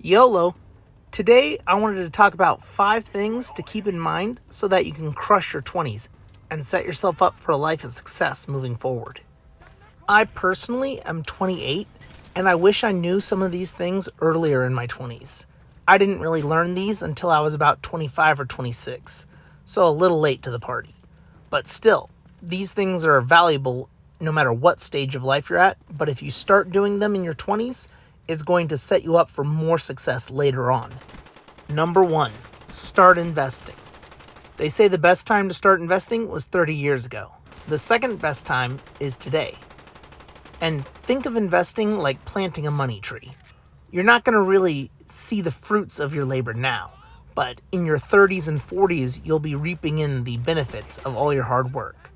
YOLO. Today, I wanted to talk about 5 things to keep in mind so that you can crush your 20s and set yourself up for a life of success moving forward. I personally am 28, and I wish I knew some of these things earlier in my 20s. I didn't really learn these until I was about 25 or 26, so a little late to the party. But still, these things are valuable no matter what stage of life you're at, but if you start doing them in your 20s, it's going to set you up for more success later on. Number 1, start investing. They say the best time to start investing was 30 years ago. The second best time is today. And think of investing like planting a money tree. You're not going to really see the fruits of your labor now, but in your 30s and 40s, you'll be reaping in the benefits of all your hard work.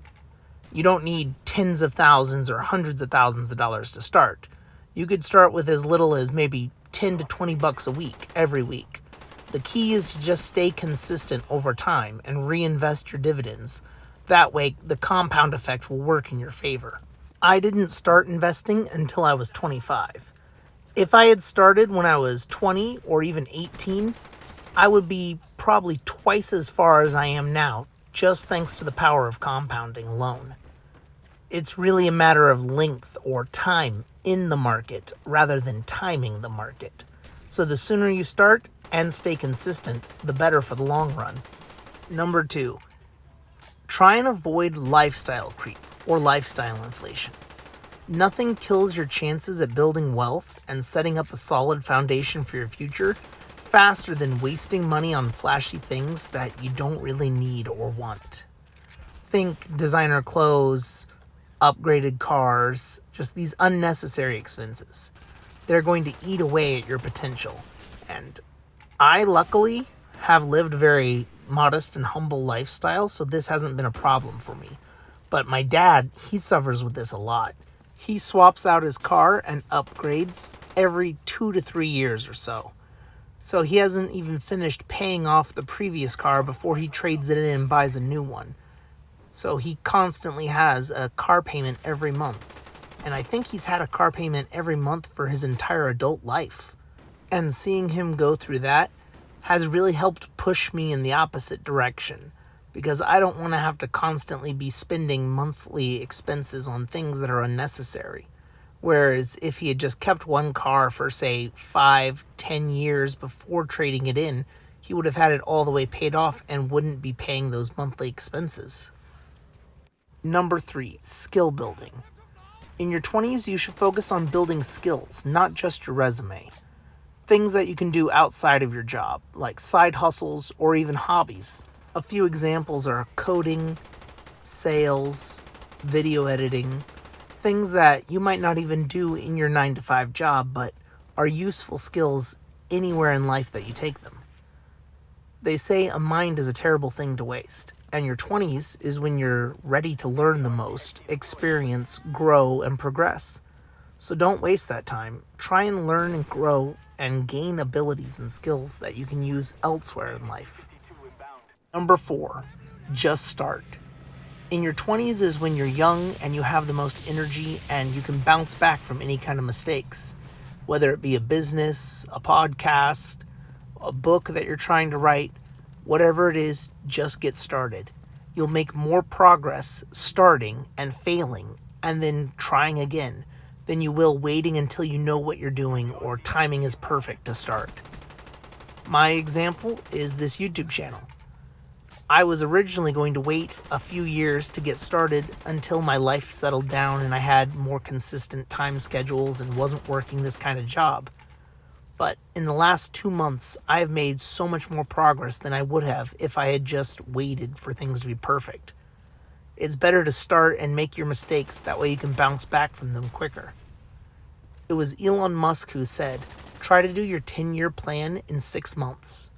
You don't need tens of thousands or hundreds of thousands of dollars to start. You could start with as little as maybe $10 to $20 a week, every week. The key is to just stay consistent over time and reinvest your dividends. That way, the compound effect will work in your favor. I didn't start investing until I was 25. If I had started when I was 20 or even 18, I would be probably twice as far as I am now, just thanks to the power of compounding alone. It's really a matter of length or time in the market rather than timing the market. So the sooner you start and stay consistent, the better for the long run. Number 2, try and avoid lifestyle creep or lifestyle inflation. Nothing kills your chances at building wealth and setting up a solid foundation for your future faster than wasting money on flashy things that you don't really need or want. Think designer clothes, upgraded cars, just these unnecessary expenses. They're going to eat away at your potential. And I luckily have lived a very modest and humble lifestyle, so this hasn't been a problem for me. But my dad, he suffers with this a lot. He swaps out his car and upgrades every 2 to 3 years or so. So he hasn't even finished paying off the previous car before he trades it in and buys a new one. So he constantly has a car payment every month. And I think he's had a car payment every month for his entire adult life. And seeing him go through that has really helped push me in the opposite direction, because I don't want to have to constantly be spending monthly expenses on things that are unnecessary. Whereas if he had just kept one car for, say, 5-10 years before trading it in, he would have had it all the way paid off and wouldn't be paying those monthly expenses. Number 3, skill building. In your 20s, you should focus on building skills, not just your resume. Things that you can do outside of your job, like side hustles or even hobbies. A few examples are coding, sales, video editing, things that you might not even do in your 9-to-5 job, but are useful skills anywhere in life that you take them. They say a mind is a terrible thing to waste, and your 20s is when you're ready to learn the most, experience, grow, and progress. So don't waste that time. Try and learn and grow and gain abilities and skills that you can use elsewhere in life. Number 4, just start. In your 20s is when you're young and you have the most energy and you can bounce back from any kind of mistakes. Whether it be a business, a podcast, a book that you're trying to write, whatever it is, just get started. You'll make more progress starting and failing and then trying again than you will waiting until you know what you're doing or timing is perfect to start. My example is this YouTube channel. I was originally going to wait a few years to get started until my life settled down and I had more consistent time schedules and wasn't working this kind of job. But in the last 2 months, I have made so much more progress than I would have if I had just waited for things to be perfect. It's better to start and make your mistakes, that way you can bounce back from them quicker. It was Elon Musk who said, try to do your 10-year plan in 6 months.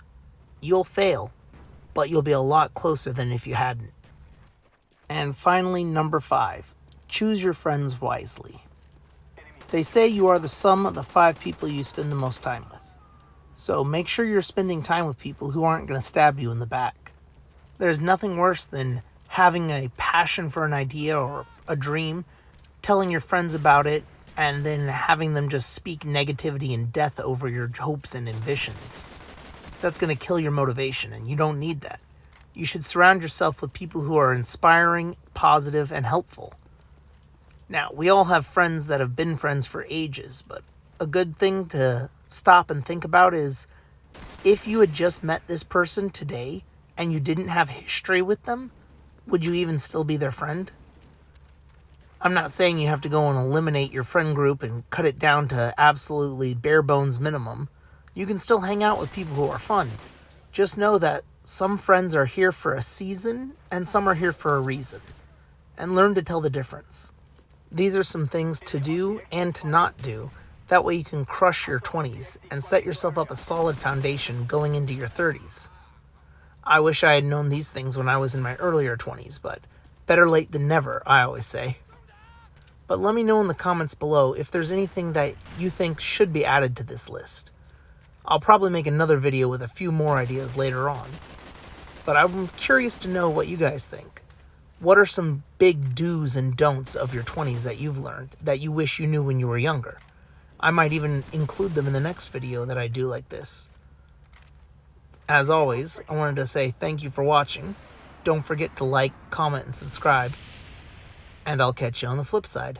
You'll fail, but you'll be a lot closer than if you hadn't. And finally, number 5, choose your friends wisely. They say you are the sum of the 5 people you spend the most time with. So make sure you're spending time with people who aren't going to stab you in the back. There's nothing worse than having a passion for an idea or a dream, telling your friends about it, and then having them just speak negativity and death over your hopes and ambitions. That's going to kill your motivation, and you don't need that. You should surround yourself with people who are inspiring, positive, and helpful. Now, we all have friends that have been friends for ages, but a good thing to stop and think about is if you had just met this person today and you didn't have history with them, would you even still be their friend? I'm not saying you have to go and eliminate your friend group and cut it down to absolutely bare bones minimum. You can still hang out with people who are fun. Just know that some friends are here for a season and some are here for a reason. And learn to tell the difference. These are some things to do and to not do. That way you can crush your 20s and set yourself up a solid foundation going into your 30s. I wish I had known these things when I was in my earlier 20s, but better late than never, I always say. But let me know in the comments below if there's anything that you think should be added to this list. I'll probably make another video with a few more ideas later on. But I'm curious to know what you guys think. What are some big do's and don'ts of your 20s that you've learned that you wish you knew when you were younger? I might even include them in the next video that I do like this. As always, I wanted to say thank you for watching. Don't forget to like, comment, and subscribe. And I'll catch you on the flip side.